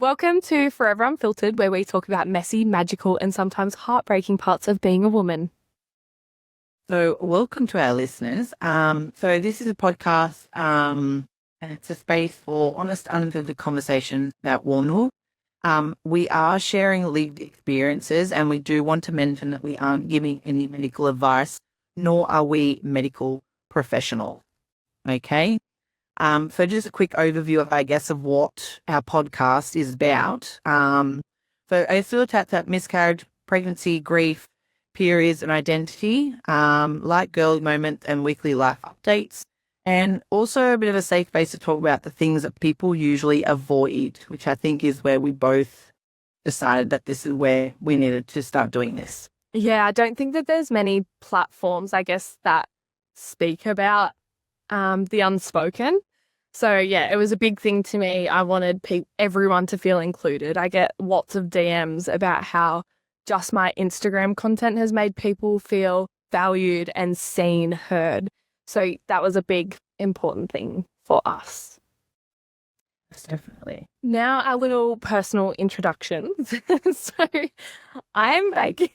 Welcome to Forever Unfiltered, where we talk about messy, magical, and sometimes heartbreaking parts of being a woman. So, welcome to our listeners. This is a podcast, and it's a space for honest, unfiltered conversation about womanhood. We are sharing lived experiences, and we do want to mention that we aren't giving any medical advice, nor are we medical professionals. Okay. Just a quick overview of, I guess, of what our podcast is about. I feel that miscarriage, pregnancy, grief, periods, and identity, light girl moments and weekly life updates, and also a bit of a safe space to talk about the things that people usually avoid, which I think is where we both decided that this is where we needed to start doing this. Yeah, I don't think that there's many platforms, I guess, that speak about the unspoken. So yeah, it was a big thing to me. I wanted everyone to feel included. I get lots of DMs about how just my Instagram content has made people feel valued and seen, heard. So that was a big, important thing for us. Yes, definitely. Now our little personal introductions. So I'm like,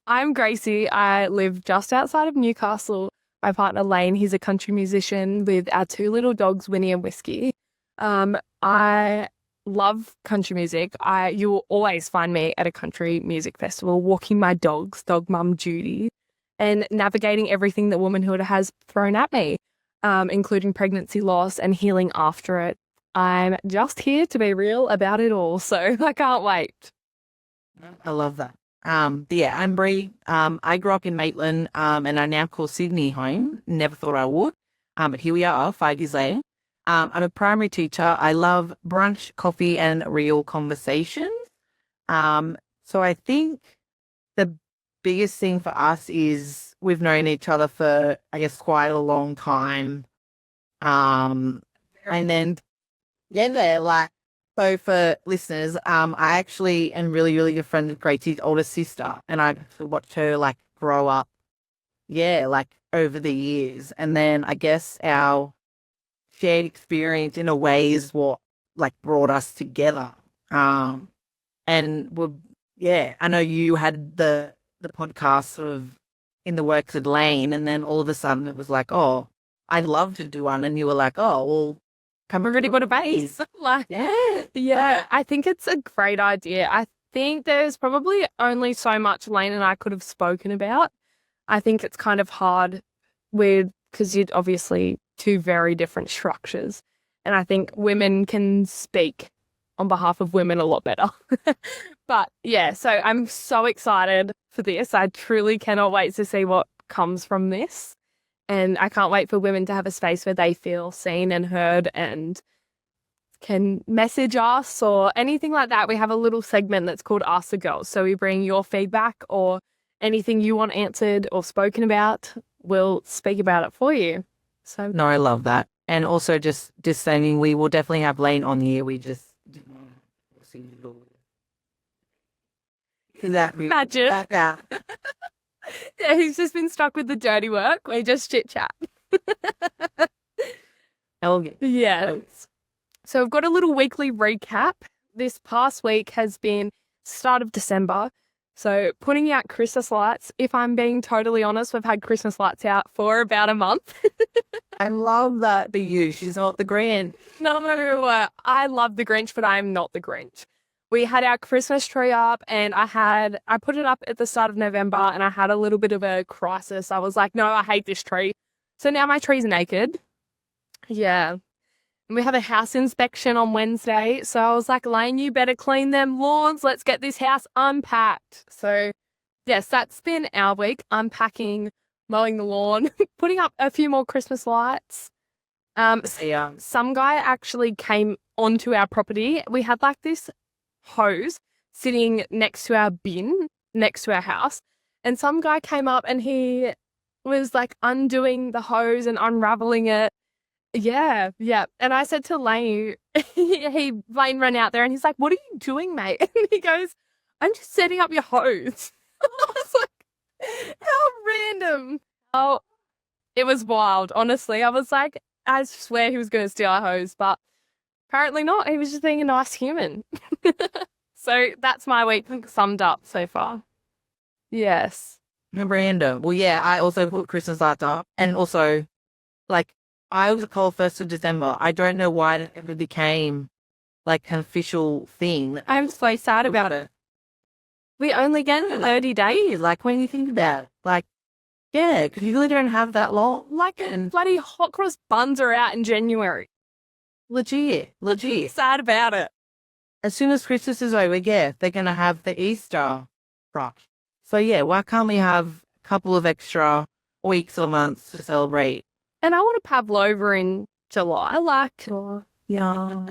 I'm Gracie. I live just outside of Newcastle. My partner Lane, he's a country musician with our two little dogs, Winnie and Whiskey. I love country music. You will always find me at a country music festival, walking my dogs, dog mum duty, and navigating everything that womanhood has thrown at me, including pregnancy loss and healing after it. I'm just here to be real about it all, so I can't wait. I love that. Yeah, I'm Bree. I grew up in Maitland, and I now call Sydney home. Never thought I would. But here we are, 5 years later. I'm a primary teacher. I love brunch, coffee, and real conversations. So I think the biggest thing for us is we've known each other for, I guess, quite a long time. And then yeah, so for listeners, I actually am really, really good friend with Gracie's older sister, and I watched her like grow up, yeah, like over the years. And then I guess our shared experience in a way is what like brought us together. Um, and yeah, I know you had the podcast sort of in the works with Lane, and then all of a sudden it was like, oh, I'd love to do one, and you were like, oh, well, come Already got a base. Like, yeah. yeah, I think it's a great idea. I think there's probably only so much Lane and I could have spoken about. I think it's kind of hard because you're obviously two very different structures. And I think women can speak on behalf of women a lot better. But yeah, so I'm so excited for this. I truly cannot wait to see what comes from this. And I can't wait for women to have a space where they feel seen and heard and can message us or anything like that. We have a little segment that's called Ask the Girls. So we bring your feedback or anything you want answered or spoken about. We'll speak about it for you. So No, I love that. And also just saying we will definitely have Lane on here. We just that imagine. yeah. Yeah, he's just been stuck with the dirty work. We just chit chat. Okay. Yeah. So I've got a little weekly recap. This past week has been start of December. So putting out Christmas lights. If I'm being totally honest, we've had Christmas lights out for about a month. I love that for you. She's not the grand. No, I love the Grinch, but I'm not the Grinch. We had our Christmas tree up and I put it up at the start of November and I had a little bit of a crisis. I was like, no, I hate this tree. So now my tree's naked. Yeah. And we have a house inspection on Wednesday. So I was like, Lane, you better clean them lawns. Let's get this house unpacked. So yes, that's been our week. Unpacking, mowing the lawn, putting up a few more Christmas lights. Yeah. Some guy actually came onto our property. We had like this hose sitting next to our bin, next to our house. And some guy came up and he was like undoing the hose and unraveling it. Yeah, yeah. And I said to Lane, Lane ran out there and he's like, what are you doing, mate? And he goes, I'm just setting up your hose. I was like, how random. Oh, it was wild, honestly. I was like, I swear he was going to steal our hose, but Apparently not. He was just being a nice human. So that's my week summed up so far. Yes. Random. Well, yeah, I also put Christmas lights up. And also, like, I was called 1st of December. I don't know why it ever became, like, an official thing. I'm so sad about it. We only get 30 days. Like, when you think about it, like, yeah, because you really don't have that long. Like, bloody hot cross buns are out in January. Legit. Sad about it. As soon as Christmas is over, yeah, they're going to have the Easter rush. So, yeah, why can't we have a couple of extra weeks or months to celebrate? And I want a pavlova in July. Yeah.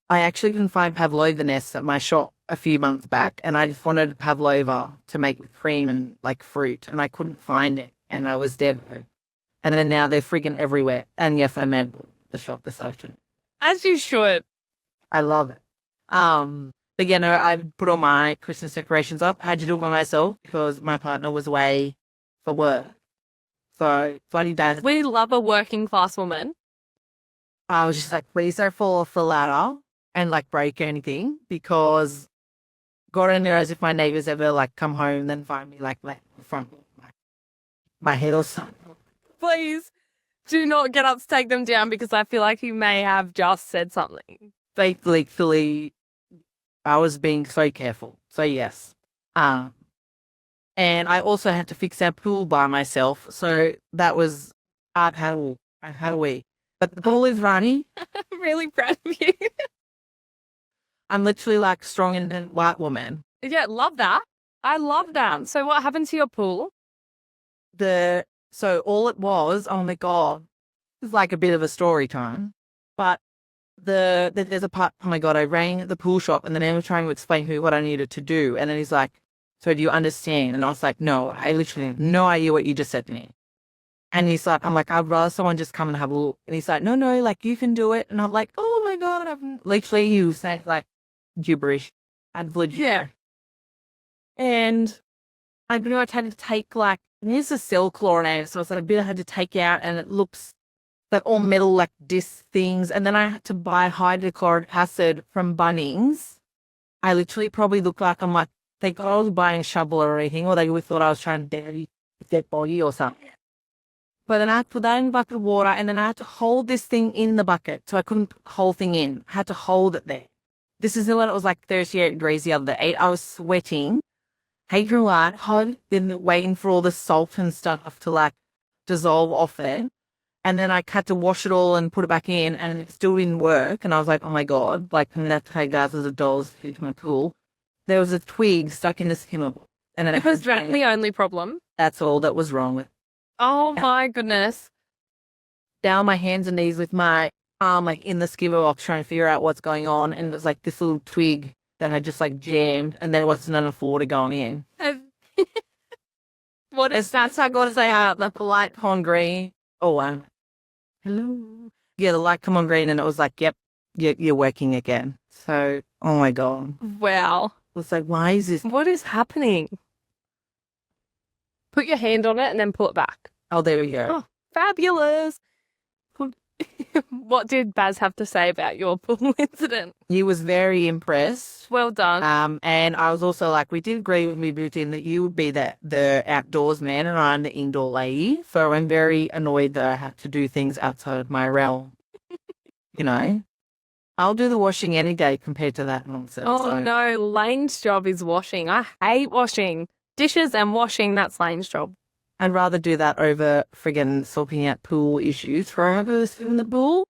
I actually couldn't find pavlova nests at my shop a few months back, and I just wanted pavlova to make with cream and, like, fruit, and I couldn't find it, and I was dead. And then now they're friggin' everywhere. And yes, I meant the shop this afternoon. As you should. I love it. But yeah, no, I put all my Christmas decorations up. I had to do it by myself because my partner was away for work. So bloody bad. We love a working class woman. I was just like, please don't fall off the ladder and like break anything, because God only knows if my neighbors ever like come home and then find me like in front of my head or something. Please do not get up to take them down, because I feel like you may have just said something. Thankfully, I was being so careful. So yes. And I also had to fix our pool by myself. So that was, I had a week. But the pool is running. I'm really proud of you. I'm literally like strong independent white woman. Yeah, love that. I love that. So what happened to your pool? So all it was, oh my God, it's like a bit of a story time. But there's a part, oh my God, I rang the pool shop and then I was trying to explain to me what I needed to do. And then he's like, so do you understand? And I was like, no, I literally have no idea what you just said to me. And he's like, I'm like, I'd rather someone just come and have a look. And he's like, no, like, you can do it. And I'm like, oh my God, literally, you said like gibberish. I'd legit. Yeah. And I don't know, I had to take like, here's a cell chlorinator. So it's like a bit I had to take out, and it looks like all metal, like disc things. And then I had to buy hydrochloric acid from Bunnings. I literally probably look like I'm like, they thought I was buying a shovel or anything, or they thought I was trying to dirty their body or something. But then I had to put that in a bucket of water, and then I had to hold this thing in the bucket. So I couldn't put the whole thing in. I had to hold it there. This is when it was like 38 degrees the other day. I was sweating. Hateful light, hot, then waiting for all the salt and stuff to like dissolve off it. And then I had to wash it all and put it back in, and it still didn't work. And I was like, oh my God, like, I'm going to have to pay thousands of dollars to my pool. There was a twig stuck in the skimmable. And then was that the only problem? That's all that was wrong with it. Oh my goodness. Down my hands and knees with my arm like in the skimmer box trying to figure out what's going on. And it was like this little twig that had just like jammed, and there wasn't enough water going in. What is that? So I got to say, the light come on green. Oh, hello. Yeah, the light come on green, and it was like, yep, you're working again. So, oh my God. Wow. It was like, why is this? What is happening? Put your hand on it and then pull it back. Oh, there we go. Oh, fabulous. What did Baz have to say about your pool incident? He was very impressed. Well done. And I was also like, we did agree when we moved in that you would be the outdoors man and I'm the indoor lady. So I'm very annoyed that I have to do things outside of my realm. You know, I'll do the washing any day compared to that nonsense. Oh, so. No, Lane's job is washing. I hate washing. Dishes and washing, that's Lane's job. I'd rather do that over friggin' sorting out pool issues for others in the pool.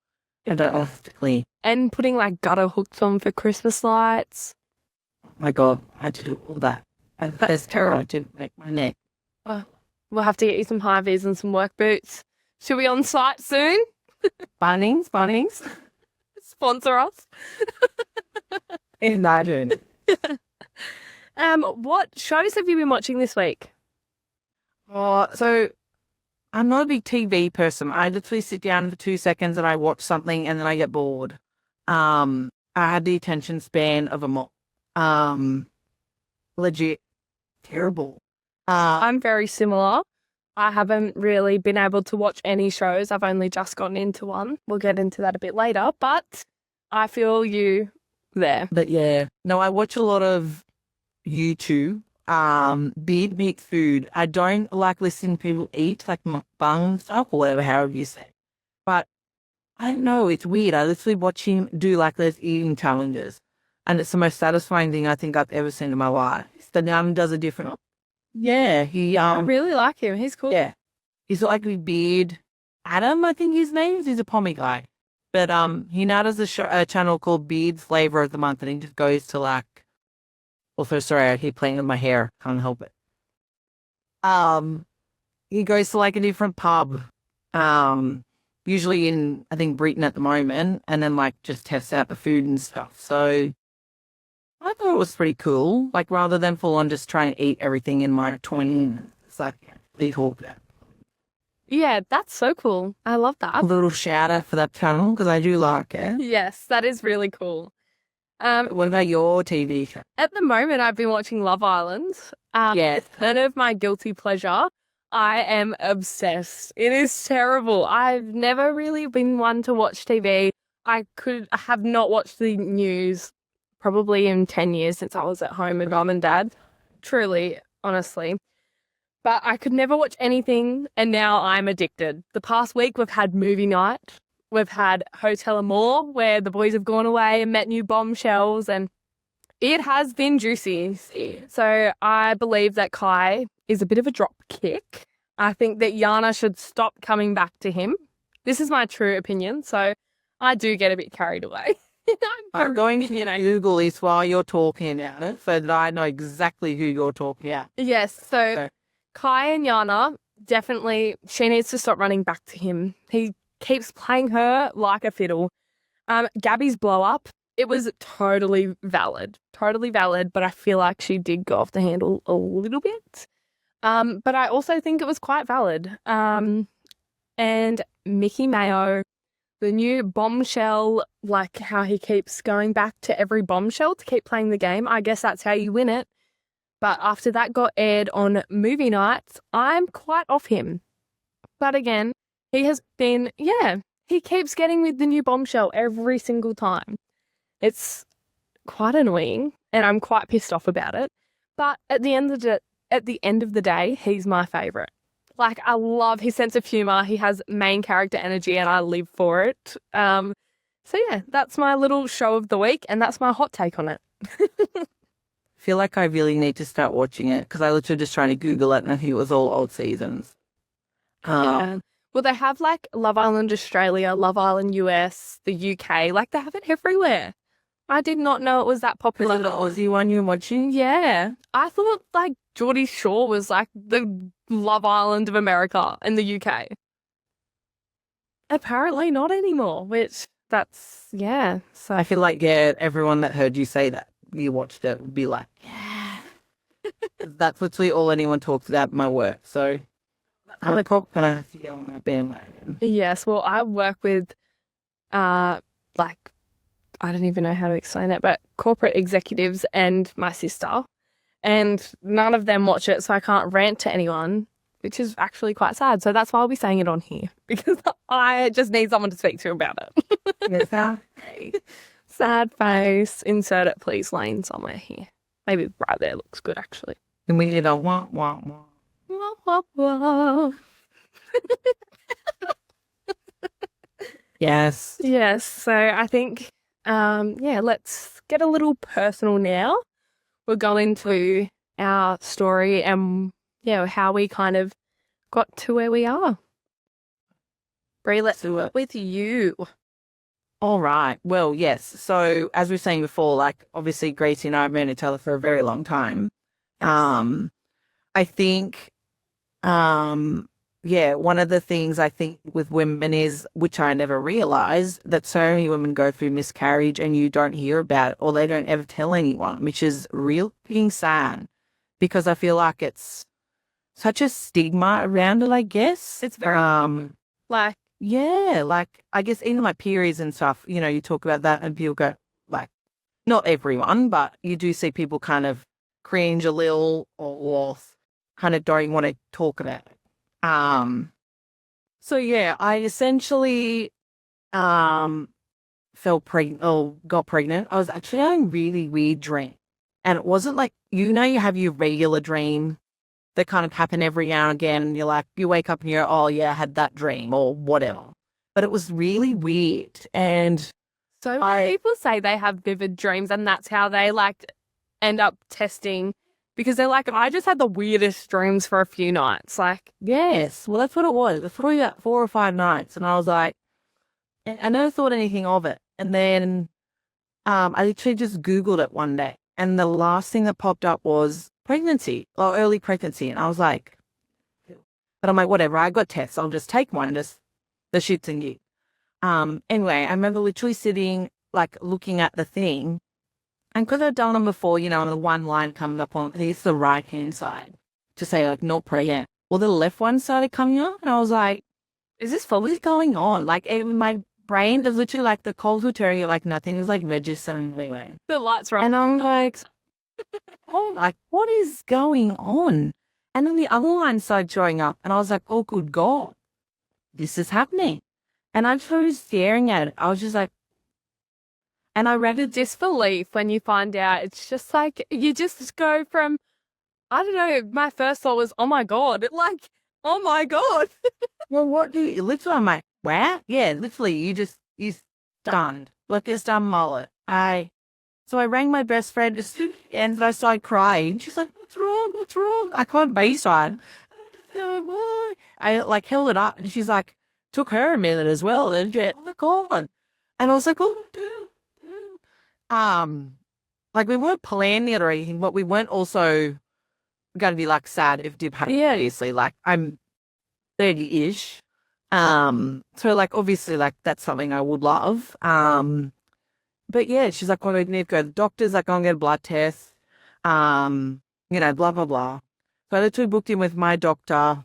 Honestly. And putting like gutter hooks on for Christmas lights. Oh my God, I had to do all that. That's terrible. I didn't break my neck. We'll have to get you some high vis and some work boots. Should we on site soon? Bunnings. Sponsor us. Imagine. What shows have you been watching this week? Oh, so I'm not a big TV person. I literally sit down for 2 seconds and I watch something and then I get bored. I had the attention span of a mop. Legit terrible. I'm very similar. I haven't really been able to watch any shows. I've only just gotten into one. We'll get into that a bit later. But I feel you there. But yeah, no, I watch a lot of YouTube. Beard meat food. I don't like listening to people eat like mukbang and stuff or whatever, however you say. But I don't know, it's weird. I literally watch him do like those eating challenges. And it's the most satisfying thing I think I've ever seen in my life. So now he does a different. Yeah, I really like him. He's cool. yeah. He's like with beard. Adam, I think his name is. He's a pommy guy. But he now does a channel called Beard's Flavor of the Month, and he just goes to like. Also, sorry, I keep playing with my hair. Can't help it. He goes to like a different pub. Usually in I think Britain at the moment, and then like just tests out the food and stuff. So I thought it was pretty cool. Like rather than full on just trying to eat everything in my 20, it's like they talk that. Yeah, that's so cool. I love A that. little shout out for that channel because I do like it. Yes, that is really cool. What about your TV show? At the moment, I've been watching Love Island. Yes. It's kind of my guilty pleasure. I am obsessed. It is terrible. I've never really been one to watch TV. I have not watched the news probably in 10 years since I was at home with mum and dad. Truly, honestly. But I could never watch anything, and now I'm addicted. The past week, we've had movie night. We've had Hotel Amore, where the boys have gone away and met new bombshells, and it has been juicy. So I believe that Kai is a bit of a drop kick. I think that Yana should stop coming back to him. This is my true opinion, so I do get a bit carried away. I'm going to Google this while you're talking about it so that I know exactly who you're talking about. Yes, so Kai and Yana, definitely, she needs to stop running back to him. He keeps playing her like a fiddle. Gabby's blow up, it was totally valid, but I feel like she did go off the handle a little bit. But I also think it was quite valid. And Mickey Mayo, the new bombshell, like how he keeps going back to every bombshell to keep playing the game. I guess that's how you win it. But after that got aired on movie nights, I'm quite off him. But again, he has been, he keeps getting with the new bombshell every single time. It's quite annoying, and I'm quite pissed off about it. But at the end of the day, he's my favourite. Like, I love his sense of humour. He has main character energy, and I live for it. So yeah, that's my little show of the week, and that's my hot take on it. Feel like I really need to start watching it because I literally just trying to Google it and I think it was all old seasons. Well, they have like Love Island Australia, Love Island US, the UK. Like, they have it everywhere. I did not know it was that popular. Is it the Aussie one you're watching? Yeah. I thought like Geordie Shore was like the Love Island of America in the UK. Apparently not anymore, which so. I feel like, everyone that heard you say that, you watched it, would be like, yeah. That's literally all anyone talks about at my work. So I'm a cop and I have to get on that bandwagon. Yes, well, I work with, like, I don't even know how to explain it, but corporate executives and my sister, and none of them watch it, so I can't rant to anyone, which is actually quite sad. So that's why I'll be saying it on here, because I just need someone to speak to about it. Sad face. Insert it, please, Lane, somewhere here. Maybe right there looks good, actually. And we did a wah, wah, wah. Wah, wah, wah. Yes. Yes, so I think, let's get a little personal now. We'll go into our story and, how we kind of got to where we are. Bree, let's do it with you. All right. Well, yes. So as we were saying before, like obviously Gracie and I have known each other for a very long time. I think, one of the things I think with women is, which I never realized, that so many women go through miscarriage and you don't hear about it or they don't ever tell anyone, which is real being sad because I feel like it's such a stigma around it, I guess. It's very, like I guess even like periods and stuff, you talk about that and people go like, not everyone, but you do see people kind of cringe a little or kind of don't want to talk about it. So I essentially felt pregnant or got pregnant, I was actually having really weird dreams. And it wasn't like, you have your regular dream that kind of happen every now and again. And you're like, you wake up and you're, oh yeah, I had that dream or whatever. But it was really weird. And So people say they have vivid dreams and that's how they like end up testing because they're like, I just had the weirdest dreams for a few nights. Like, yes, well, that's what it was. It was probably about 4 or 5 nights. And I was like, I never thought anything of it. And then I literally just Googled it one day. And the last thing that popped up was pregnancy or early pregnancy. And I was like, but I'm like, whatever, I got tests. I'll just take one, just the shits and gigs. Anyway, I remember literally sitting, like, looking at the thing. And because I'd done them before, and the one line comes up on, I think it's the right-hand side to say, like, not pregnant. Well, the left one started coming up. And I was like, what is going on? Like, my brain is literally like the cold will tell you, like, nothing is like registering anyway. the lights were on. And I'm like, oh, like, what is going on? And then the other line started showing up. And I was like, oh, good God, this is happening. And I started staring at it. I was just like, and I read it. Disbelief when you find out. It's just like, you just go from, I don't know, my first thought was, oh my God. Like, oh my God. Well, what do you, literally, I'm like, wow. Yeah, literally, you stunned. Like a stunned mullet. So I rang my best friend and I started crying. She's like, what's wrong? What's wrong? I can't baseline. I like held it up and she's like, took her a minute as well. And she, oh my God. And I was like, oh, like we weren't planning it or anything, but we weren't also going to be like sad if it did happen. Yeah, obviously, like I'm 30-ish. So like obviously like that's something I would love. But yeah, she's like, well, I need to go to the doctor's, like, go and get a blood test. Blah, blah, blah. So I literally booked in with my doctor.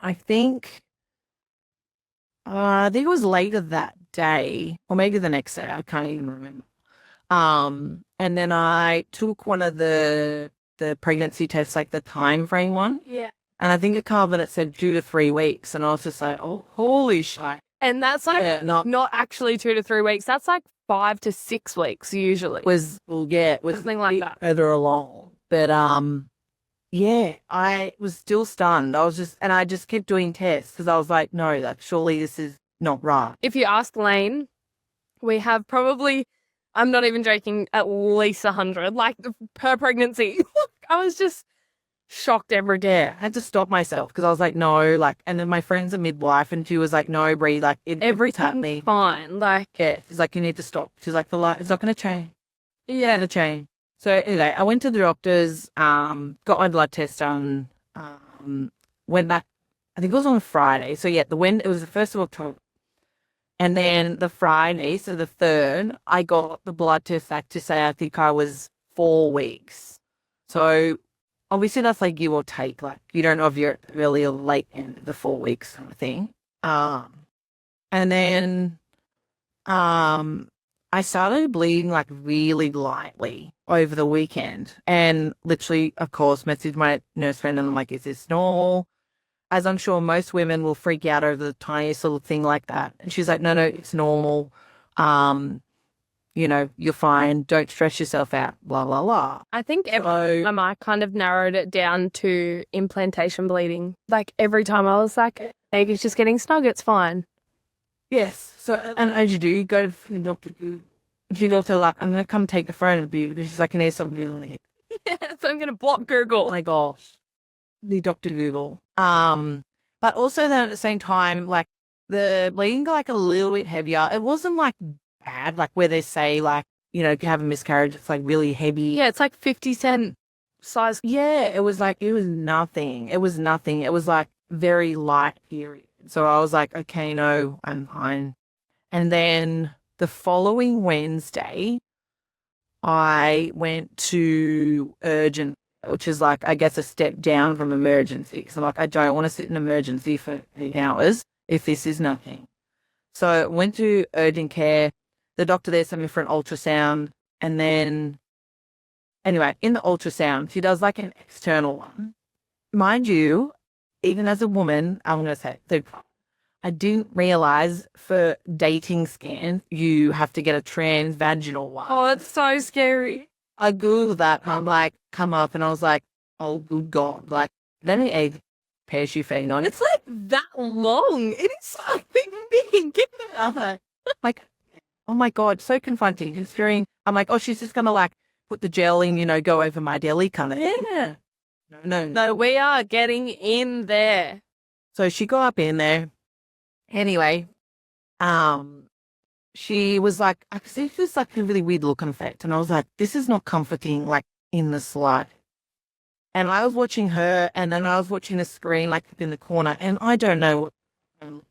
I think it was later that day, or maybe the next day. I can't even remember. And then I took one of the pregnancy tests, like the time frame one. Yeah. And I think it covered, it said 2 to 3 weeks. And I was just like, oh, holy shit. And that's like not actually 2 to 3 weeks. That's like 5 to 6 weeks usually. It was Something like that. Further along. But yeah, I was still stunned. I just kept doing tests because I was like, no, like surely this is not right. If you ask Lane, we have probably, I'm not even joking, at least 100, like per pregnancy. I was just shocked every day. I had to stop myself because I was like, no, like, and then my friend's a midwife and she was like, no, Bree, like, everything's fine. Like, yeah, she's like, you need to stop. She's like, the light, it's not going to change. Yeah. It's going to change. So anyway, I went to the doctor's, got my blood test done, went back, I think it was on Friday. So yeah, it was the 1st of October. And then the Friday, so the 3rd, I got the blood test back to say I think I was 4 weeks. So obviously that's like give or take, like you don't know if you're really late in the 4 weeks kind of thing. And then I started bleeding like really lightly over the weekend and literally, of course, messaged my nurse friend and I'm like, is this normal? As I'm sure most women will freak out over the tiniest little thing like that. And she's like, no, it's normal. You're fine. Don't stress yourself out, blah, blah, blah. I think every time I kind of narrowed it down to implantation bleeding. Like every time I was like, maybe it's just getting snug, it's fine. Yes. So, and as you do, you go to the doctor. She goes to like, I'm going to come take the phone of you. She's like, I need something on it. Yeah, so I'm going to block Google. Oh my gosh. The Dr. Google. But also then at the same time, like the bleeding got like a little bit heavier. It wasn't like bad, like where they say like, you have a miscarriage, it's like really heavy. Yeah, it's like 50-cent size. Yeah, it was nothing. It was like very light period. So I was like, okay, no, I'm fine. And then the following Wednesday, I went to urgent, which is like, I guess, a step down from emergency. Because I'm like, I don't want to sit in emergency for 8 hours if this is nothing. So I went to urgent care. The doctor there sent me for an ultrasound. And then, anyway, in the ultrasound, she does like an external one. Mind you, even as a woman, I'm going to say, I didn't realize for dating scans, you have to get a transvaginal one. Oh, it's so scary. I Googled that and I'm like, come up and I was like, oh, good God. Like, let me egg parachute on. It's like that long. It is so big. Get that other. Like, oh my God, so confronting. Considering I'm like, oh, she's just going to like put the gel in, go over my deli kind of. Yeah. No. No, we are getting in there. So she got up in there. Anyway, she was like, I could see she was like a really weird look on her face. And I was like, this is not comforting, like in the slide. And I was watching her and then I was watching the screen like in the corner and I don't know what.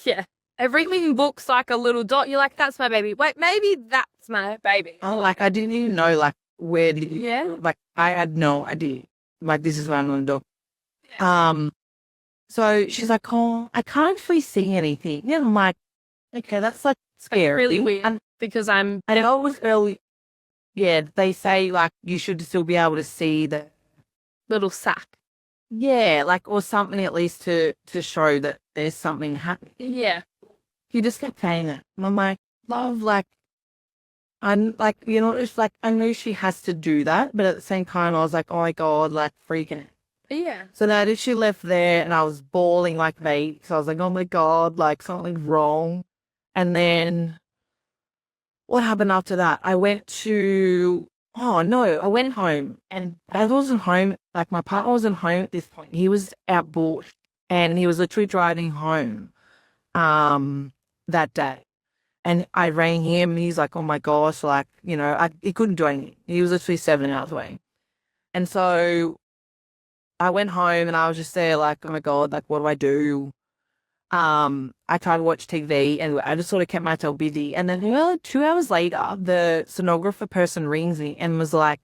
Yeah. Everything looks like a little dot. You're like, that's my baby. Wait, maybe that's my baby. Oh, like I didn't even know like where did you, Yeah. like I had no idea. Like this is what I'm gonna do. Yeah. So she's like, oh, I can't actually see anything. Yeah, I'm like, okay, that's like scary. Really weird. And because I'm it always early. Yeah, they say like you should still be able to see the little sack. yeah, like or something at least to show that there's something happening. Yeah. You just kept saying it. And I'm like, love, like I'm like, it's like I knew she has to do that, but at the same time I was like, oh my God, like freaking out. Yeah. So now she left there and I was bawling like me. So I was like, oh my God, like something's wrong. And then what happened after that? I went home and Dad wasn't home. Like my partner wasn't home at this point. He was out bush and he was literally driving home that day. And I rang him and he's like, oh my gosh, like, he couldn't do anything. He was literally 7 hours away. And so I went home and I was just there like, oh my God, like, what do I do? I tried to watch TV and I just sort of kept myself busy. And then 2 hours later, the sonographer person rings me and was like,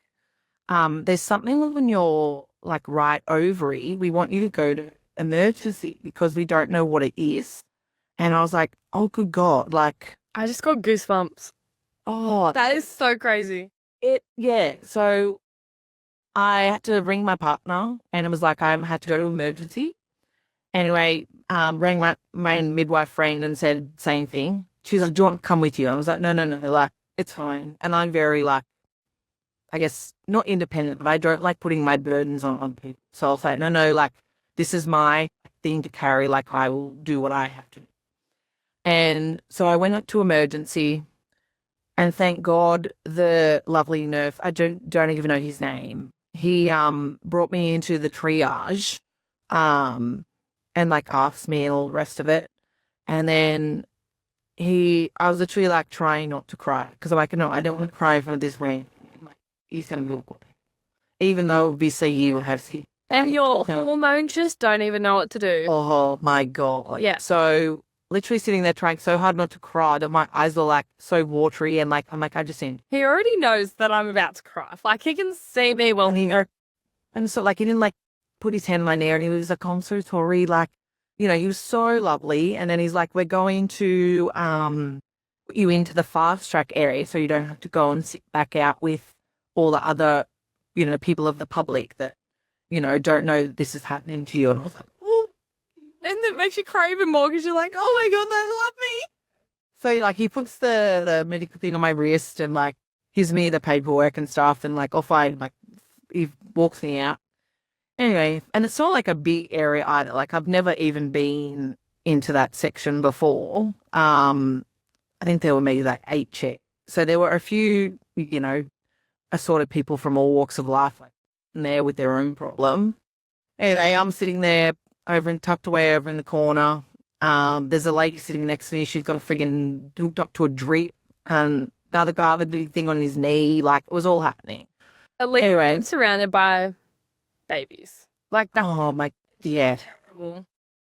there's something on your like right ovary. We want you to go to emergency because we don't know what it is. And I was like, oh, good God. Like, I just got goosebumps. oh, That is so crazy. yeah. So I had to ring my partner and it was like, I had to go to emergency. Anyway, rang my midwife friend and said same thing. She's like, do you want to come with you? I was like, no, like, it's fine. And I'm very like, I guess not independent, but I don't like putting my burdens on people. So I'll say, no, like, this is my thing to carry. Like, I will do what I have to do. And so I went up to emergency and thank God the lovely nurse, I don't even know his name. He brought me into the triage and like asked me and all the rest of it. And then I was literally like trying not to cry because I'm like, no, I don't want to cry for this man. Like, he's going to be awkward. Even though obviously you have and your hormones just don't even know what to do. Oh my God. Yeah. So literally sitting there trying so hard not to cry that my eyes were like so watery and like, I'm like, I just in. He already knows that I'm about to cry. Like he can see me well. And so like, he didn't like put his hand on my knee and he was like, oh, I'm so sorry. Like, he was so lovely. And then he's like, we're going to put you into the fast track area so you don't have to go and sit back out with all the other, people of the public that, don't know this is happening to you. And I was like, oh. And it makes you cry even more because you're like, oh my God, they love me. So like he puts the medical thing on my wrist and like gives me the paperwork and stuff and like off I like he walks me out. Anyway, and it's not like a big area either. Like I've never even been into that section before. I think there were maybe like 8 checks. So there were a few, assorted people from all walks of life like there with their own problem. Anyway, I'm sitting there tucked away over in the corner. There's a lady sitting next to me. She's got a friggin' hooked up to a drip and the other guy with the thing on his knee. Like it was all happening. At least anyway, I'm surrounded by babies. Like that. Oh my, yeah. Terrible.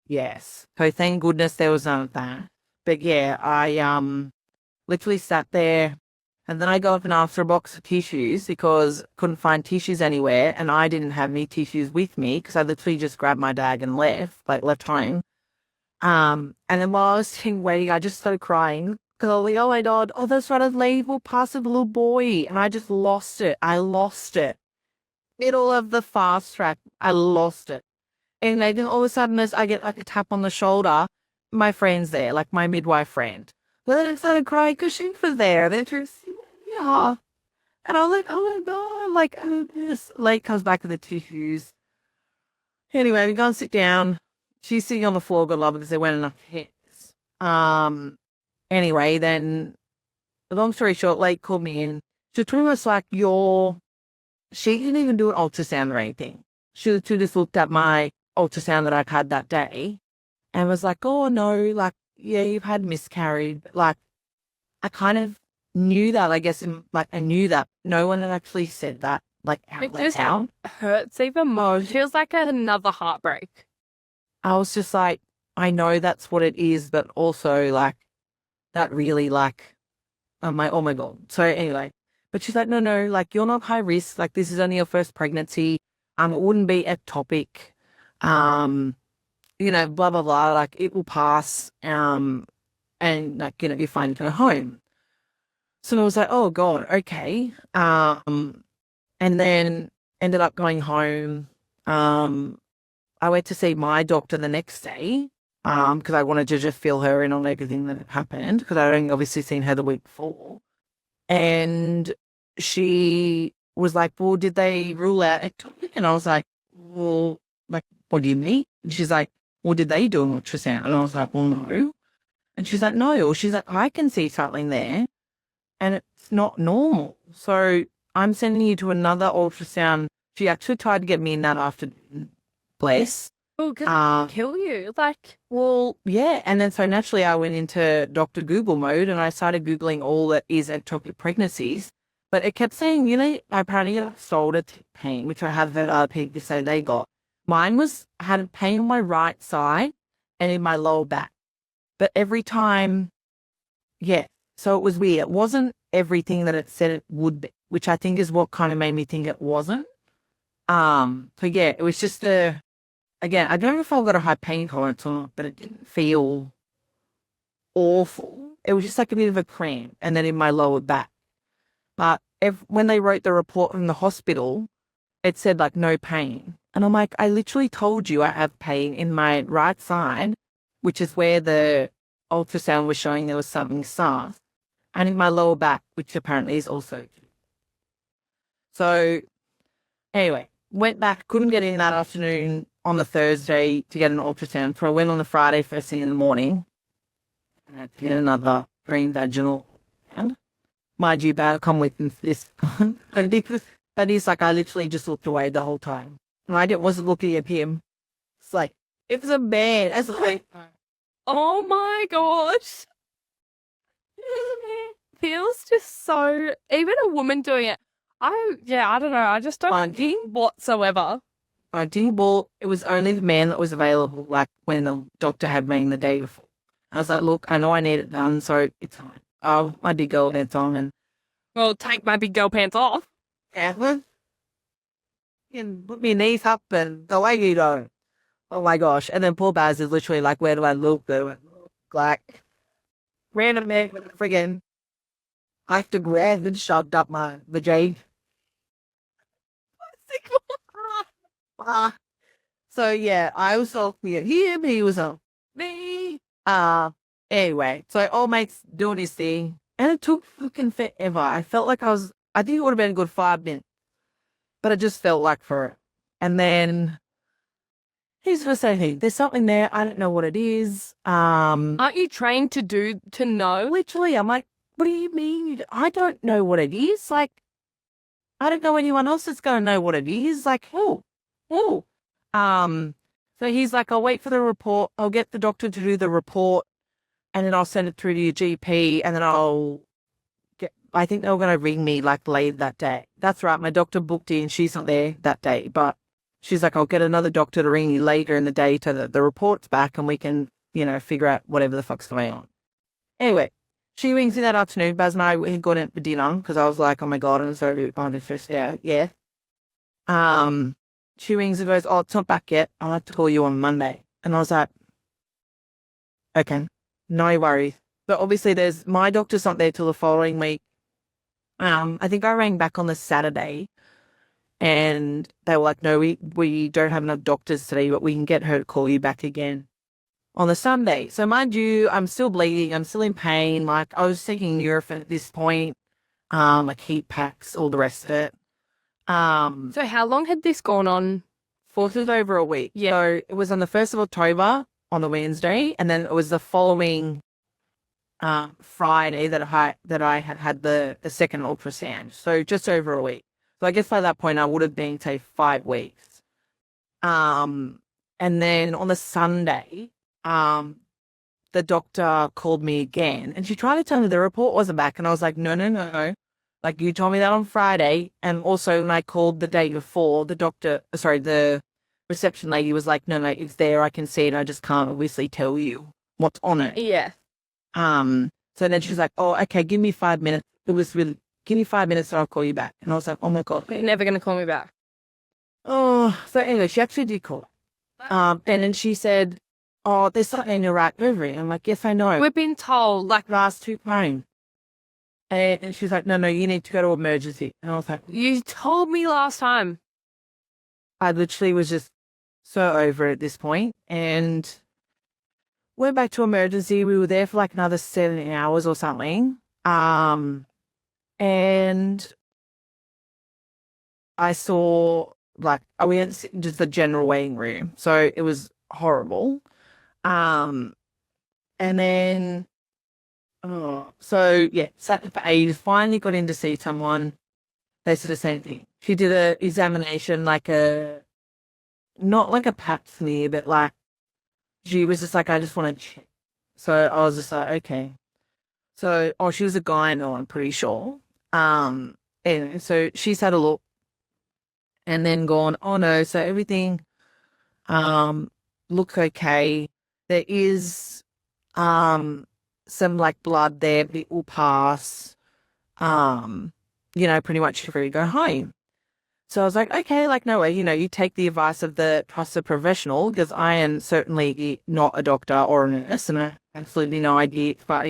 Yes. So thank goodness there was none of that. But yeah, I literally sat there and then I got up and asked for a box of tissues because couldn't find tissues anywhere and I didn't have any tissues with me because I literally just grabbed my bag and left home. And then while I was sitting waiting, I just started crying because I was like, oh my God, oh, that's right, I leave, we'll pass with a little boy. And I just lost it. I lost it. Middle of the fast track, I lost it. And then all of a sudden, as I get like a tap on the shoulder, my friends there, like my midwife friend. But then I started crying because she was there. Then she was, yeah. And I was like, oh my God, like, this late comes back to the tissues. Anyway, we go and sit down. She's sitting on the floor, God love it, because there weren't enough hits. Anyway, then, long story short, Lake called me in. She was pretty much like, she didn't even do an ultrasound or anything. She just looked at my ultrasound that I had that day and was like, oh no, like, yeah, you've had miscarried. Like, I kind of knew that, I guess, I knew that no one had actually said that, like, out It just loud. hurts even more. It feels like another heartbreak. I was just like, I know that's what it is, but also, like, that really, like, I'm like, oh my God. So anyway, but she's like, no, like, you're not high risk. Like, this is only your first pregnancy. It wouldn't be ectopic. Blah, blah, blah. Like, it will pass. And, like, you're fine to go home. So I was like, oh God, okay. And then ended up going home. I went to see my doctor the next day because I wanted to just fill her in on everything that had happened because I'd only obviously seen her the week before. And she was like, well, did they rule out ectopic? And I was like, well, like, what do you mean? And she's like, well, did they do an ultrasound? And I was like, well, no. And she's like, no. She's like, I can see something there and it's not normal. So I'm sending you to another ultrasound. She actually tried to get me in that afternoon. Bless. Oh, could kill you. Like, well, yeah. And then so naturally I went into Dr. Google mode and I started Googling all that is ectopic pregnancies. But it kept saying, apparently I shoulder pain, which I have heard other people say they got. Mine had pain on my right side and in my lower back. But every time, yeah. So it was weird. It wasn't everything that it said it would be, which I think is what kind of made me think it wasn't. So yeah, it was just again, I don't know if I've got a high pain tolerance or not, but it didn't feel awful. It was just like a bit of a cramp and then in my lower back. But when they wrote the report from the hospital, it said like no pain. And I'm like, I literally told you I have pain in my right side, which is where the ultrasound was showing there was something sus, and in my lower back, which apparently is also. So anyway, went back, couldn't get in that afternoon on the Thursday to get an ultrasound. So I went on the Friday first thing in the morning and I had to get another green vaginal. And mind you, bad come with this. But he's like, I literally just looked away the whole time. And I wasn't looking at him. It's like, it was a man. It's like, oh my gosh. Feels just so, even a woman doing it. I don't know. I just don't whatsoever. I didn't. Well, it was only the man that was available, like when the doctor had me the day before. I was like, look, I know I need it done, so it's fine. Oh, my big girl pants on and. Well, take my big girl pants off. Yeah, and put my knees up and the way you don't. Oh my gosh. And then poor Baz is literally like, where do I look? Like, random man with a friggin' I have to grab and shoved up my vagina. So yeah, I was looking at him, he was on me. Anyway, so old mate's doing his thing, and it took fucking forever. I felt like I think it would have been a good 5 minutes, but it just felt like for it. And then he's just saying, hey, there's something there. I don't know what it is. Aren't you trained to know? Literally, I'm like, what do you mean? I don't know what it is. Like, I don't know anyone else that's going to know what it is. Like, oh. So he's like, I'll wait for the report. I'll get the doctor to do the report and then I'll send it through to your GP and then I think they were going to ring me like late that day. That's right. My doctor booked in. She's not there that day, but she's like, I'll get another doctor to ring you later in the day to the report's back and we can, figure out whatever the fuck's going on. Anyway, she rings in that afternoon. Baz and I had gone out for dinner because I was like, oh my God, I'm so on this first day. Yeah. She rings and goes, oh, it's not back yet. I'll have to call you on Monday. And I was like, okay, no worries. But obviously my doctor's not there till the following week. I think I rang back on the Saturday and they were like, no, we don't have enough doctors today, but we can get her to call you back again. on the Sunday. So mind you, I'm still bleeding. I'm still in pain. Like I was taking Nurofen at this point, like heat packs, all the rest of it. So how long had this gone on? For just over a week. Yeah. So it was on the 1st of October on the Wednesday, and then it was the following Friday that I had the second ultrasound. So just over a week. So I guess by that point I would have been, say, 5 weeks. And then on the Sunday, the doctor called me again and she tried to tell me the report wasn't back. And I was like, no. Like you told me that on Friday. And also when I called the day before, the reception lady was like, no, it's there. I can see it. I just can't obviously tell you what's on it. Yeah. So then she was like, oh, okay, give me 5 minutes. It was really, give me 5 minutes and I'll call you back. And I was like, oh my God. You're never going to call me back. Oh, so anyway, she actually did call. And then she said, oh, there's something in your right ovary. I'm like, yes, I know. We've been told, like, Last 2 times. And she's like, no, you need to go to emergency. And I was like, you told me last time. I literally was just so over it at this point. And went back to emergency. We were there for like another 7 hours or something. And I saw we had just the general waiting room. So it was horrible. And then, sat there for ages, finally got in to see someone. They said the same thing. She did an examination, not like a pap smear, but like, she was just like, I just want to check. So I was just like, okay. So, she was a gyno, I'm pretty sure. Anyway, so she's had a look and then gone, oh no, so everything, looks okay. There is, some like blood there, but it will pass. Pretty much before you go home. So I was like, okay, like, no way, you take the advice of the trusted professional, because I am certainly not a doctor or a nurse, and I have absolutely no idea about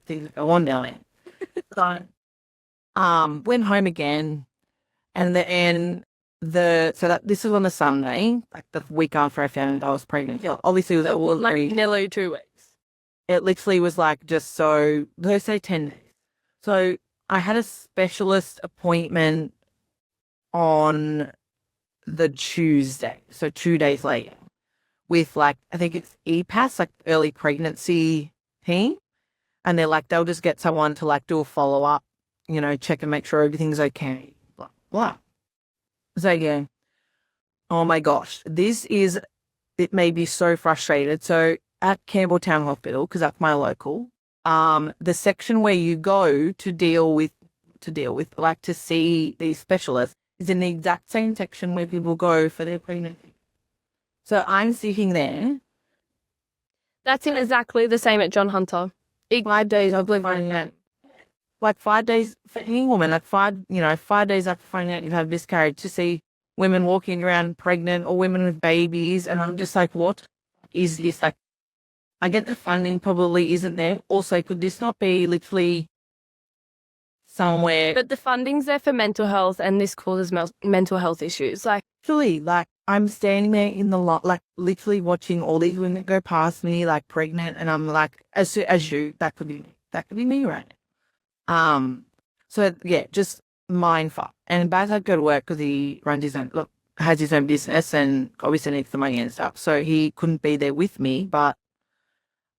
things that go on down there. So, went home again, and this was on a Sunday, like the week after I found I was pregnant. Yeah, obviously it was like nearly 2 weeks. It literally was like just so, let's say 10 days. So I had a specialist appointment on the Tuesday, so 2 days later, with I think it's EPAS, like early pregnancy team. And they're like, they'll just get someone to do a follow-up, check and make sure everything's okay, blah, blah. So yeah, oh my gosh, it made me so frustrated. So at Campbelltown Hospital, because that's my local, the section where you go to see these specialists is in the exact same section where people go for their pregnancy. So I'm sitting there. That's exactly the same at John Hunter. 5 days, I believe finding out. 5 days for any woman, 5 days after finding out you've had miscarriage, to see women walking around pregnant or women with babies. And I'm just like, what is this? I get the funding probably isn't there. Also, could this not be literally somewhere? But the funding's there for mental health, and this causes mental health issues. Literally, I'm standing there in the lot, literally watching all these women go past me, pregnant, and I'm like, as you, that could be me right now. So yeah, just mind fuck. And Baz had to go to work because he has his own business and obviously needs the money and stuff. So he couldn't be there with me, but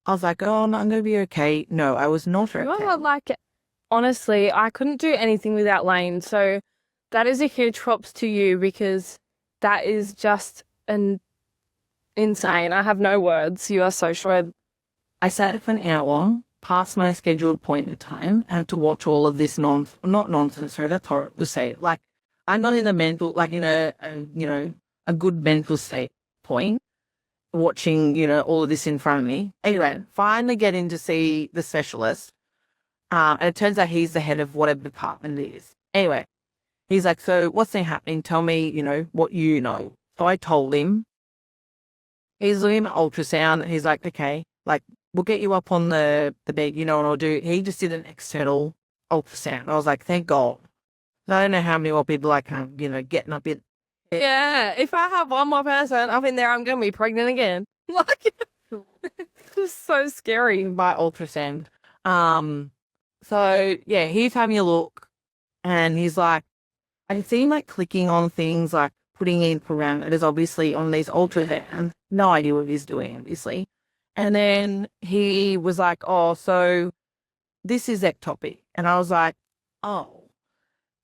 I was like, oh, no, I'm going to be okay. No, I was not okay. Well, honestly, I couldn't do anything without Lane. So that is a huge props to you, because that is just insane. I have no words. You are so sure. I sat for an hour past my scheduled appointment time and to watch all of this not nonsense. Sorry, that's horrible to say. I'm not in the mental, a good mental state point, watching, all of this in front of me. Anyway, finally getting to see the specialist. And it turns out he's the head of whatever department it is. Anyway, he's like, so what's been happening? Tell me, what you know. So I told him. He's doing an ultrasound. He's like, okay, we'll get you up on the bed, what I'll do. He just did an external ultrasound. I was like, thank God. I don't know how many more people getting up in. Yeah, if I have one more person up in there, I'm going to be pregnant again. It was so scary. by ultrasound. So yeah, he's having a look and he's like, I can see him like clicking on things, like putting in parameters, obviously on these ultrasounds. No idea what he's doing, obviously. And then he was like, oh, so this is ectopic. And I was like, oh.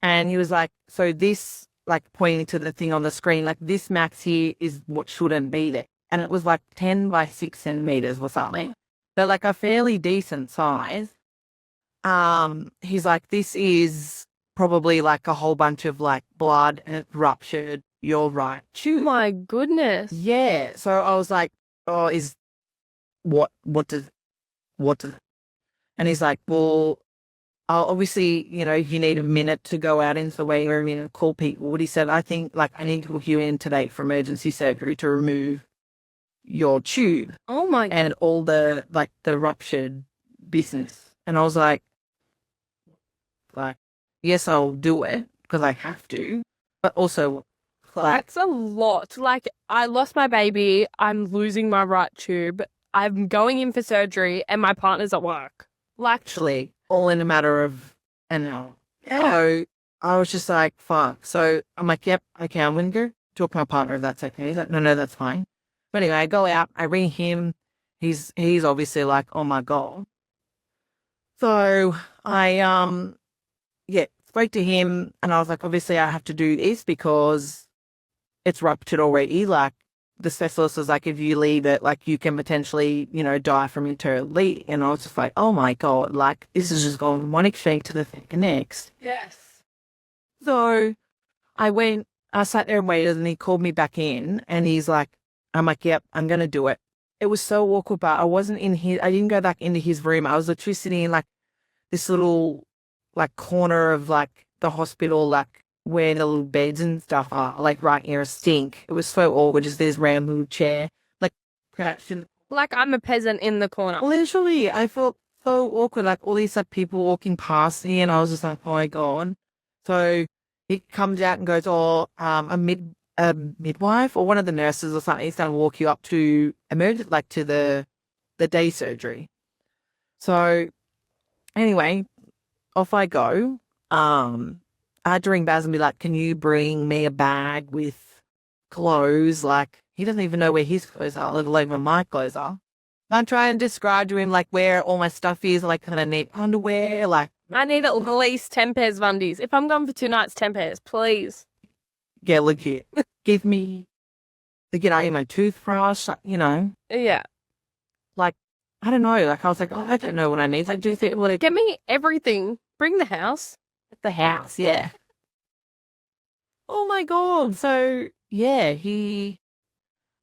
And he was like, so this, like pointing to the thing on the screen, like this max here is what shouldn't be there. And it was like 10 by 6 centimeters or something. So like a fairly decent size. He's like, this is probably like a whole bunch of like blood and it ruptured your right Oh tube. my goodness. Yeah. So I was like, oh, what does, and he's like, well, obviously, you need a minute to go out into the waiting room and call people. What he said, I think like I need to book you in today for emergency surgery to remove your tube Oh my. and all the like the ruptured business. And I was like, yes, I'll do it because I have to, but also, like, That's a lot. Like, I lost my baby. I'm losing my right tube. I'm going in for surgery and my partner's at work. Like, actually, all in a matter of an hour. So I was just like, fuck. So I'm like, yep, okay, I'm going to go talk to my partner if that's okay. He's like, no, that's fine. But anyway, I go out, I ring him. He's obviously like, oh my God. So I, spoke to him and I was like, obviously I have to do this because it's ruptured already. Like the specialist was like, if you leave it, like you can potentially, die from internal bleeding. And I was just like, oh my God, like this is just going from one extreme to the next. yes. So I sat there and waited and he called me back in and he's like, I'm like, yep, I'm going to do it. It was so awkward, but I didn't go back into his room. I was literally sitting in like this little like corner of like the hospital, like where the little beds and stuff are, like right near a sink. It was so awkward, just this round little chair, like crouched in. Like, I'm a peasant in the corner. Literally, I felt so awkward, like all these like people walking past me and I was just like, oh my God. So he comes out and goes, oh, a midwife or one of the nurses or something is going to walk you up to like to the day surgery. So anyway, off I go. I had to ring Baz and be like, can you bring me a bag with clothes? Like, he doesn't even know where his clothes are, let alone where my clothes are. I try and describe to him, like, where all my stuff is, like, kind of need underwear, like. I need at least 10 pairs of undies. If I'm going for 2 nights, 10 pairs, please. Yeah, legit. Give me, my toothbrush, Yeah. like, I don't know. Like, I was like, oh, I don't know what I need. Like, do you think, Get me everything. Bring the house. the house, yeah. Oh my God. So yeah,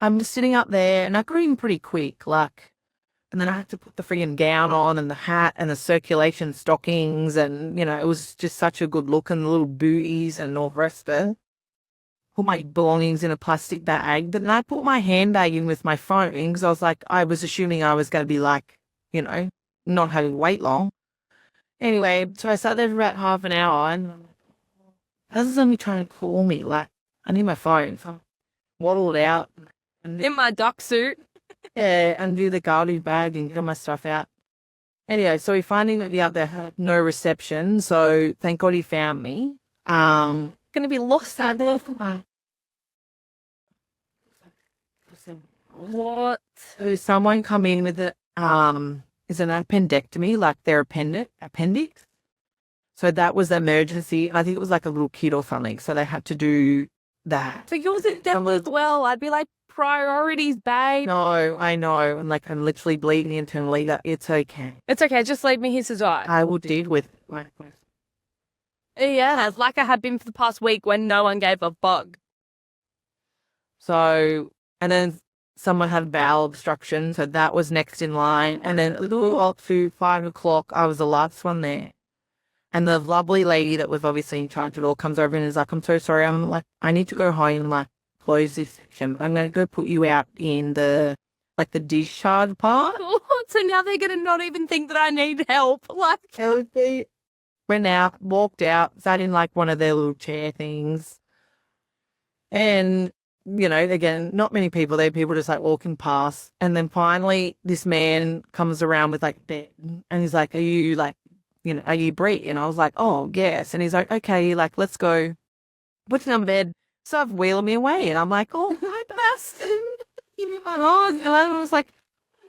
I'm just sitting up there and I got in pretty quick, like, and then I had to put the friggin' gown on and the hat and the circulation stockings and, it was just such a good look and the little booties and all the rest of it. Put my belongings in a plastic bag, but then I put my handbag in with my phone because I was assuming I was going to be like, not having to wait long. Anyway, so I sat there for about half an hour and I'm like, how's this only trying to call me? Like, I need my phone. So I waddled out. In my duck suit. Yeah, undo the garbage bag and get my stuff out. Anyway, so he finally got me out there, had no reception. So thank God he found me. Gonna be lost out there for my. What? So someone come in with is an appendectomy, like their appendix. So that was the emergency. I think it was like a little kid or something. So they had to do that. So yours is definitely as well. I'd be like, priorities, babe. No, I know. And like I'm literally bleeding internally. That it's okay. It's okay. Just leave me here to die. I will deal with it. Yeah, like I have been for the past week when no one gave a bug. So, and then someone had bowel obstruction. So that was next in line. And then a little up to 5 o'clock, I was the last one there. And the lovely lady that was obviously in charge of it all comes over and is like, I'm so sorry. I'm like, I need to go home and like close this section. I'm going to go put you out in the discharge part. So now they're going to not even think that I need help. Like, went out, walked out, sat in like one of their little chair things. And again, not many people there, people just like walking past. And then finally this man comes around with like bed and he's like, are you like, are you Bree? And I was like, oh, yes. And he's like, okay, like, let's go. Puts me on bed. So I've wheeled me away. And I'm like, oh, my bastard. And I was like,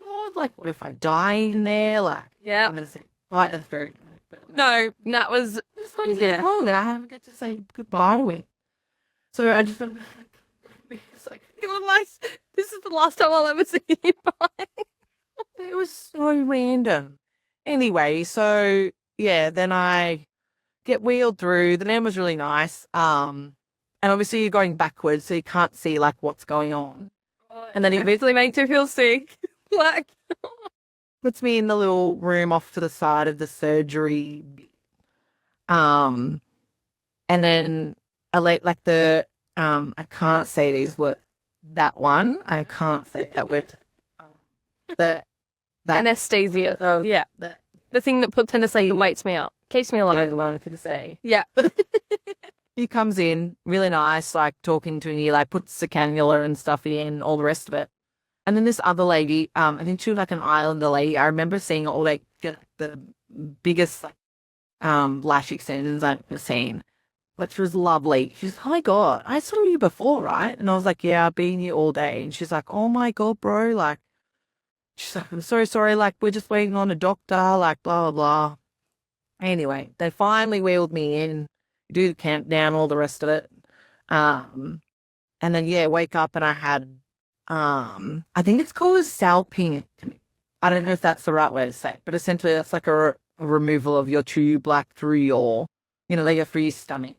oh, like, what if I die in there? Like, Yeah. I'm going to say, right, that's very. No, that was, Yeah. Oh, that I haven't get to say goodbye with. So I just went, it's like, it was like, this is the last time I'll ever see you bye. it was so random. Anyway, so yeah, then I get wheeled through. The man was really nice. And obviously you're going backwards, so you can't see like what's going on. And then he eventually makes you feel sick. Like, Puts me in the little room off to the side of the surgery. And then I like the I can't say these words. That one I can't say that word. The that anesthesia. Oh, yeah. The thing that puts anesthesia wakes me up. Keeps me alive. I to say. Yeah. He comes in really nice, like talking to me, like puts the cannula and stuff in, all the rest of it. And then this other lady, I think she was like an Islander lady. I remember seeing all like the biggest like lash extensions I've ever seen. But she was lovely. She's, oh my God, I saw you before, right? And I was like, yeah, I've been here all day. And she's like, oh my God, bro, like, she's like, I'm so sorry, like, we're just waiting on a doctor, like, blah, blah, blah. Anyway, they finally wheeled me in, do the countdown, all the rest of it. And then, yeah, wake up and I had, I think it's called a salpingectomy. I don't know if that's the right way to say it, but essentially that's like a removal of your tube, like through your, like through your stomach.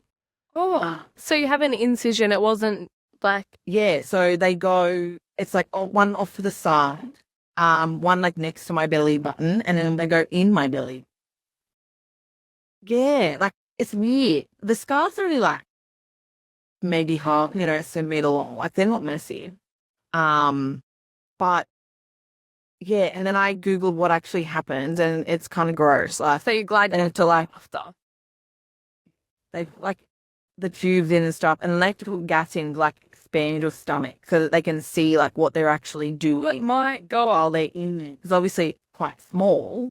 Oh, so you have an incision. It wasn't like. Yeah, so they go, it's like one off to the side, one like next to my belly button, and then they go in my belly. Yeah, like it's weird. The scars are only like maybe half, a centimeter long. Like they're not messy. But yeah, and then I Googled what actually happens and it's kind of gross. Like, So you glide into like after. They like the tubes in and stuff, and electrical gas in to like expand your stomach so that they can see like what they're actually doing. My God. While they're in there, because obviously it's quite small.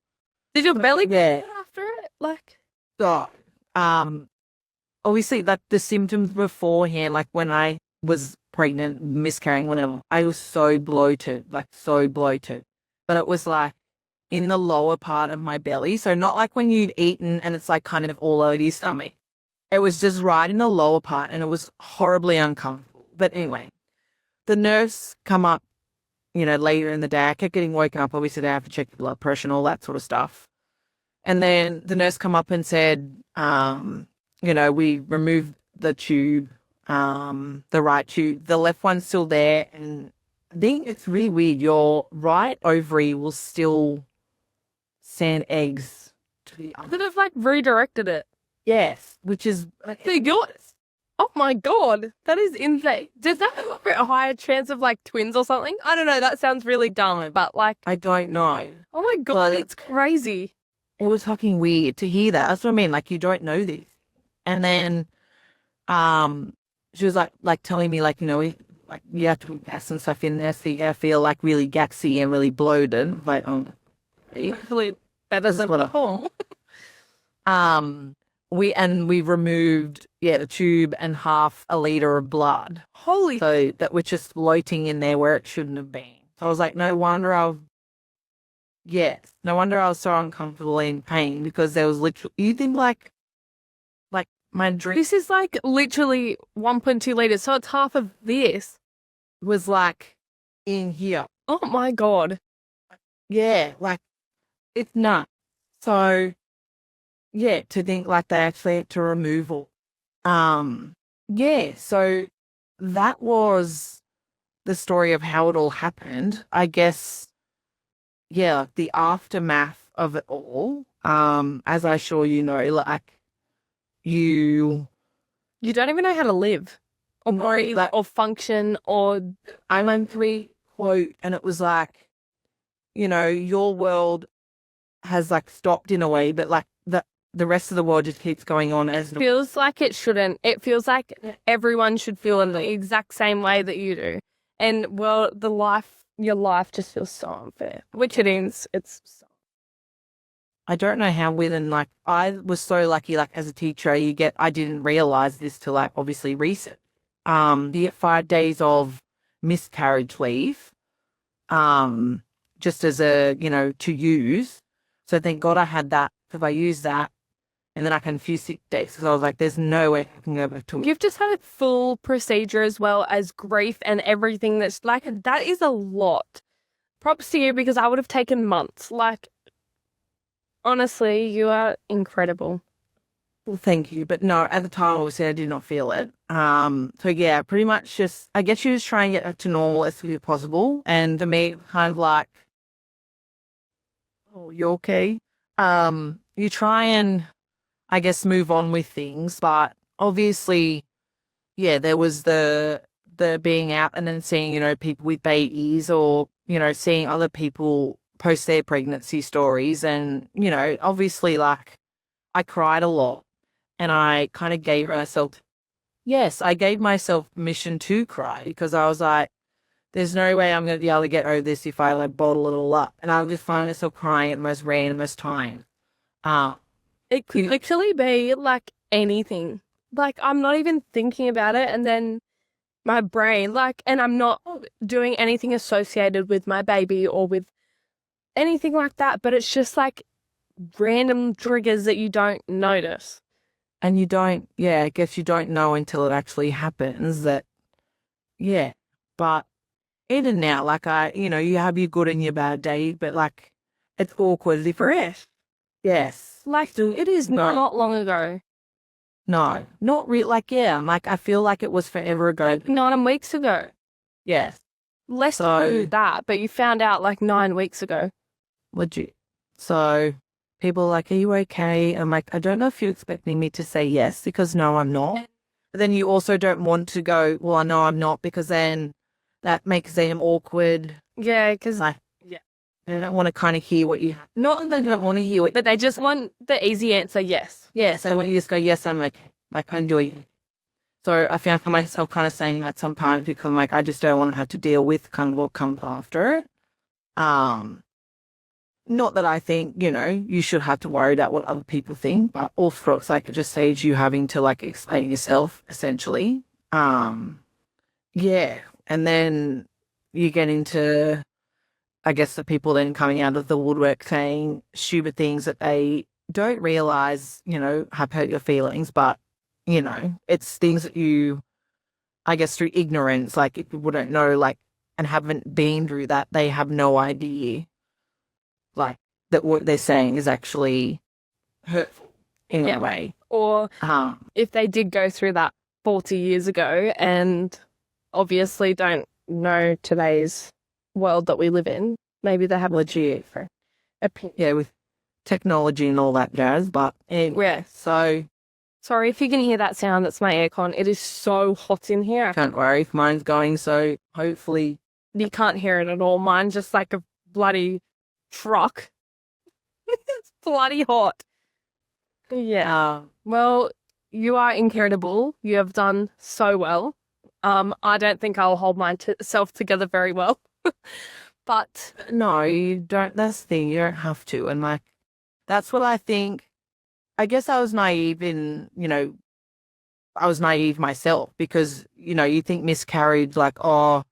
Did your belly Yeah. after it? Like. So, obviously like the symptoms beforehand, like when I was pregnant, miscarrying, whatever, I was so bloated. But it was like in the lower part of my belly. So not like when you'd eaten and it's like kind of all over your stomach. It was just right in the lower part and it was horribly uncomfortable. But anyway, the nurse come up, later in the day. I kept getting woken up. Obviously, they have to check your blood pressure and all that sort of stuff. And then the nurse come up and said, we removed the tube, the right tube. The left one's still there. And I think it's really weird. Your right ovary will still send eggs to the other. Could have like redirected it. Yes, which is yours. Oh my God, that is insane. Does that have a higher chance of like twins or something? I don't know. That sounds really dumb, but like I don't know. Oh my God, it's crazy. It was fucking weird to hear that. That's what I mean. Like you don't know this. And then, she was like telling me like you have to put gas and stuff in there, so you feel like really gassy and really bloated. Like Hopefully that doesn't what we removed the tube and half a liter of blood. Holy. So that was just floating in there where it shouldn't have been. So I was like, no wonder I was so uncomfortable in pain, because there was literally, you think like my drink. This is like literally 1.2 liters, so it's half of this. Was like in here. Oh my God. Yeah, like it's nuts. So yeah, to think like they actually had to remove all. So that was the story of how it all happened. I guess, the aftermath of it all, as I'm sure you know, like you don't even know how to live or breathe or function or. I went through quote and it was like, your world has like stopped in a way, but like the rest of the world just keeps going on as Feels like it shouldn't. It feels like everyone should feel in the exact same way that you do. And well, your life just feels so unfair, which it is. It's so. I don't know how within like I was so lucky like as a teacher I didn't realize this till like obviously recent. You get 5 days of miscarriage leave, just as a to use. So thank God I had that because I used that and then I can few sick days because I was like, there's no way I can go back to. You've just had a full procedure as well as grief and everything that's like, that is a lot. Props to you because I would have taken months. Like, honestly, you are incredible. Well, thank you. But no, at the time, obviously, I did not feel it. So yeah, pretty much just, I guess you just try and get it to normal as quickly as possible. And for me, kind of like, oh, you okay? You try and, I guess, move on with things. But obviously, yeah, there was the being out and then seeing, people with babies or, seeing other people post their pregnancy stories. And, obviously, like, I cried a lot. And I kind of gave myself, yes, I gave myself permission to cry because I was like, there's no way I'm going to be able to get over this if I like bottle it all up. And I would just find myself crying at the most randomest time. It could literally be like anything. Like, I'm not even thinking about it. And then my brain, like, and I'm not doing anything associated with my baby or with anything like that. But it's just like random triggers that you don't notice. And you don't, I guess you don't know until it actually happens that, but even now, like you have your good and your bad day, but like it's awkward if Fresh. yes. Like, it is not long ago. No, not real. Like, like I feel like it was forever ago. 9 weeks ago. Yes. Less than that, but you found out like 9 weeks ago. Legit. So people are like, are you okay? I'm like, I don't know if you're expecting me to say yes because no, I'm not. But then you also don't want to go, well, I know I'm not because then that makes them awkward. Yeah, because like, they don't want to kind of hear what you, not that they don't want to hear it, but they just want the easy answer, yes. Yes, I want you to just go, yes, I'm okay. Like, I enjoy it. So I found myself kind of saying that sometimes because I'm like, I just don't want to have to deal with kind of what comes after it. Not that I think, you should have to worry about what other people think, but also it's like it just saves you having to like explain yourself essentially. Yeah. And then you get into, I guess, the people then coming out of the woodwork saying stupid things that they don't realize, have hurt your feelings, but, it's things that you, I guess, through ignorance, like if people don't know, like, and haven't been through that, they have no idea, like, that what they're saying is actually hurtful in a way. Or if they did go through that 40 years ago and obviously don't know today's world that we live in, maybe they have legit opinion. Yeah, with technology and all that jazz, but anyway, so sorry if you can hear that sound, that's my aircon. It is so hot in here. Don't worry if mine's going, so hopefully you can't hear it at all. Mine's just like a bloody truck. It's bloody hot. Yeah. Well, you are incredible. You have done so well. I don't think I'll hold myself together very well. But no, you don't. That's the thing. You don't have to. And like, that's what I think. I guess I was naive I was naive myself because, you think miscarriage, like, oh,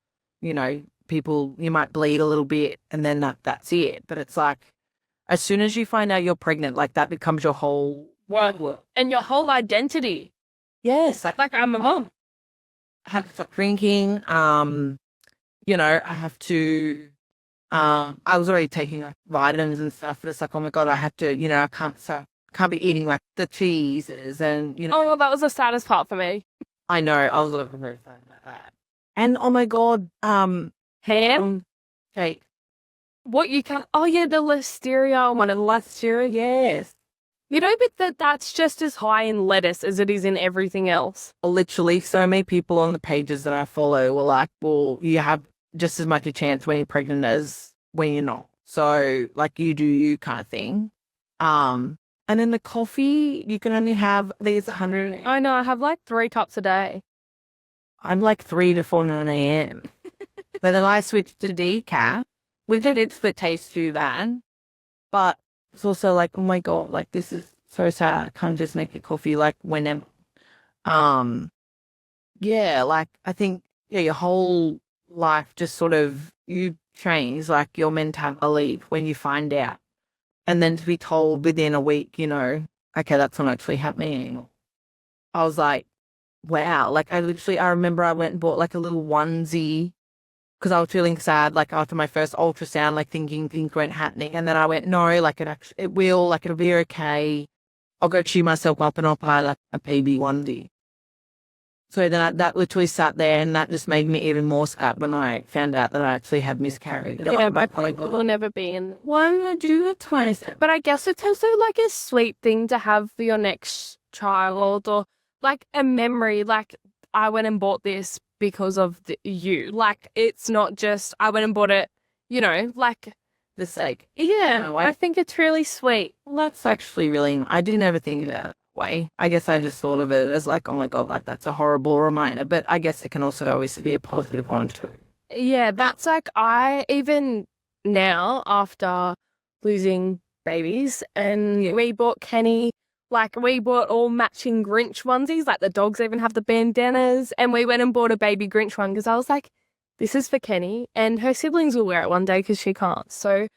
people, you might bleed a little bit and then that's it. But it's like, as soon as you find out you're pregnant, like that becomes your whole world. And your whole identity. Yes. Like I'm a mom. I have to stop drinking. I have to, I was already taking like vitamins and stuff, but it's like, oh my God, I have to, I can't be eating like the cheeses and, Oh, well, that was the saddest part for me. I know. I was looking very sad about that. And oh my God, ham? Cake. What you can, oh yeah, the listeria one, and listeria, yes. But that's just as high in lettuce as it is in everything else. Literally, so many people on the pages that I follow were like, well, you have just as much a chance when you're pregnant as when you're not. So, like, you do you kind of thing. And And then the coffee, you can only have these 100. I know, I have like 3 cups a day. I'm like 3 to 4 9 a.m. But then I switched to decaf, which it is for taste too bad. But it's also like, oh my God, like this is so sad. I can't just make a coffee like whenever. Um, yeah, like I think your whole life just sort of you change like your mentality when you find out. And then to be told within a week, okay, that's not actually happening. I was like, wow. Like I remember I went and bought like a little onesie because I was feeling sad, like after my first ultrasound, like thinking things weren't happening. And then I went, no, like it will, like it'll be okay. I'll go cheer myself up and I'll buy like a PB onesie. So then that literally sat there and that just made me even more sad when I found out that I actually had miscarried. Yeah, my point will never be in. Why would I do that twice? But I guess it's also like a sweet thing to have for your next child or like a memory. Like I went and bought this because of you. Like it's not just I went and bought it, like The sake. yeah, No, I think it's really sweet. Well, that's actually really, I didn't ever think of it that way. I guess I just thought of it as like, oh my God, like that's a horrible reminder. But I guess it can also always be a positive one too. Yeah, that's like I even now after losing babies and we bought Kenny, like we bought all matching Grinch onesies, like the dogs even have the bandanas, and we went and bought a baby Grinch one because I was like, this is for Kenny and her siblings will wear it one day because she can't. So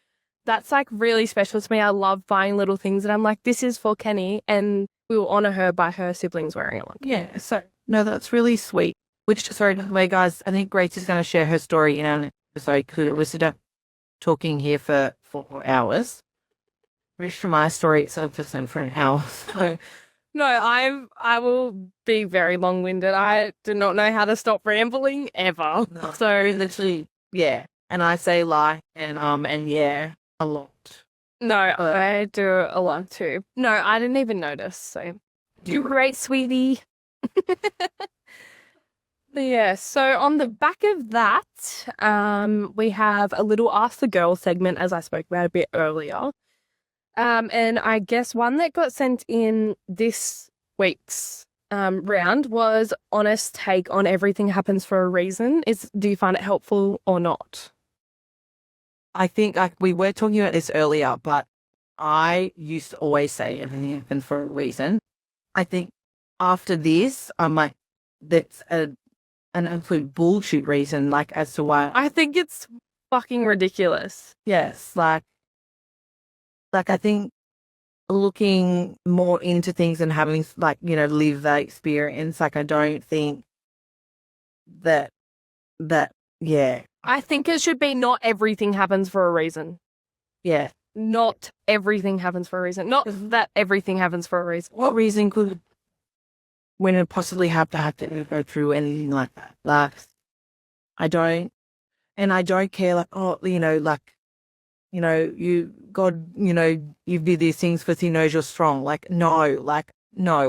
that's like really special to me. I love buying little things and I'm like, this is for Kenny and we will honour her by her siblings wearing it one day. Yeah, so no, that's really sweet. Which, sorry, by the way, guys, I think Grace is going to share her story in an episode because it was talking here for 4 hours. Rich for my story, it's just for an hour. So No, I will be very long-winded. I do not know how to stop rambling ever. no, So literally, yeah. And I say lie and yeah, a lot. no, I do a lot too. No, I didn't even notice. So you're great, sweetie. But yeah, so on the back of that, we have a little Ask the Girl segment, as I spoke about a bit earlier. And I guess one that got sent in this week's round was honest take on everything happens for a reason. Do you find it helpful or not? I think we were talking about this earlier, but I used to always say everything happens for a reason. I think after this, I'm like, that's an absolute bullshit reason, like as to why. I think it's fucking ridiculous. Yes, like I think looking more into things and having like, live that experience, like I don't think that, yeah. I think it should be not everything happens for a reason. Yeah. Not everything happens for a reason. Not that everything happens for a reason. What reason could when it possibly have to go through anything like that? Like, I don't care, like, oh, God, you do these things because he knows you're strong. Like, no.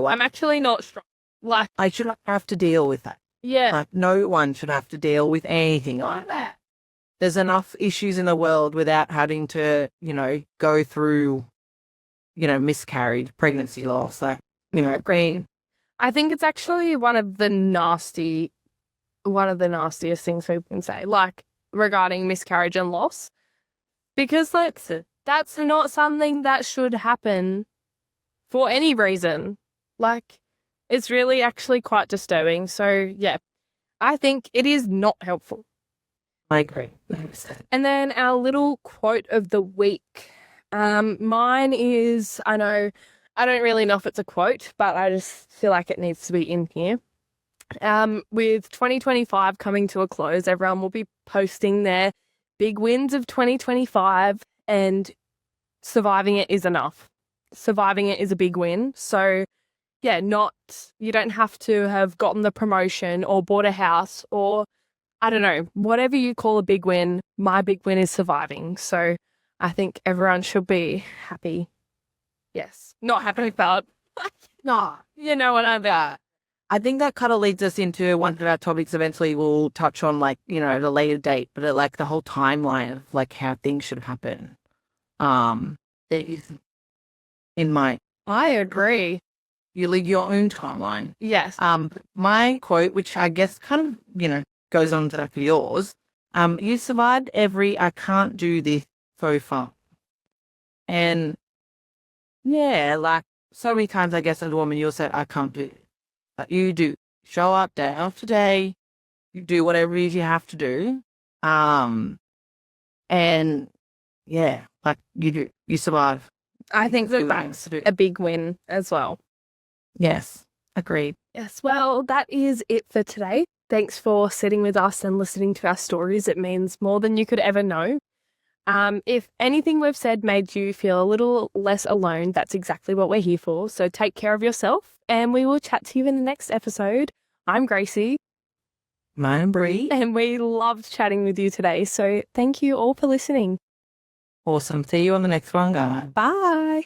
I'm actually not strong. Like, I shouldn't have to deal with that. yeah. Like, no one should have to deal with anything like that. There's enough issues in the world without having to, go through, miscarried, pregnancy loss. Like, green. I think it's actually one of the nastiest things people can say, like regarding miscarriage and loss. Because that's not something that should happen for any reason. Like, it's really actually quite disturbing. So, yeah, I think it is not helpful. I agree. And then our little quote of the week. Mine is, I don't really know if it's a quote, but I just feel like it needs to be in here. With 2025 coming to a close, everyone will be posting their big wins of 2025 and surviving it is enough. Surviving it is a big win. So yeah, you don't have to have gotten the promotion or bought a house or I don't know, whatever you call a big win. My big win is surviving. So I think everyone should be happy. Yes. Not happy, but No. you know what I mean. I think that kind of leads us into one of our topics. Eventually we'll touch on like, at a later date, but like the whole timeline of like how things should happen. There is, in my I agree. You lead your own timeline. Yes. My quote, which I guess kind of, goes on to that for yours. You survived every I can't do this so far. And yeah, like so many times I guess as a woman you'll say, I can't do it. But you do. Show up day after day. You do whatever it is you have to do. And yeah, like you do. You survive. I think that Things to do. that's a big win as well. Yes. Agreed. Yes, well, that is it for today. Thanks for sitting with us and listening to our stories. It means more than you could ever know. If anything we've said made you feel a little less alone, that's exactly what we're here for. So take care of yourself, and we will chat to you in the next episode. I'm Gracie. I'm Bree. And we loved chatting with you today. So thank you all for listening. Awesome. See you on the next one, guys. Bye.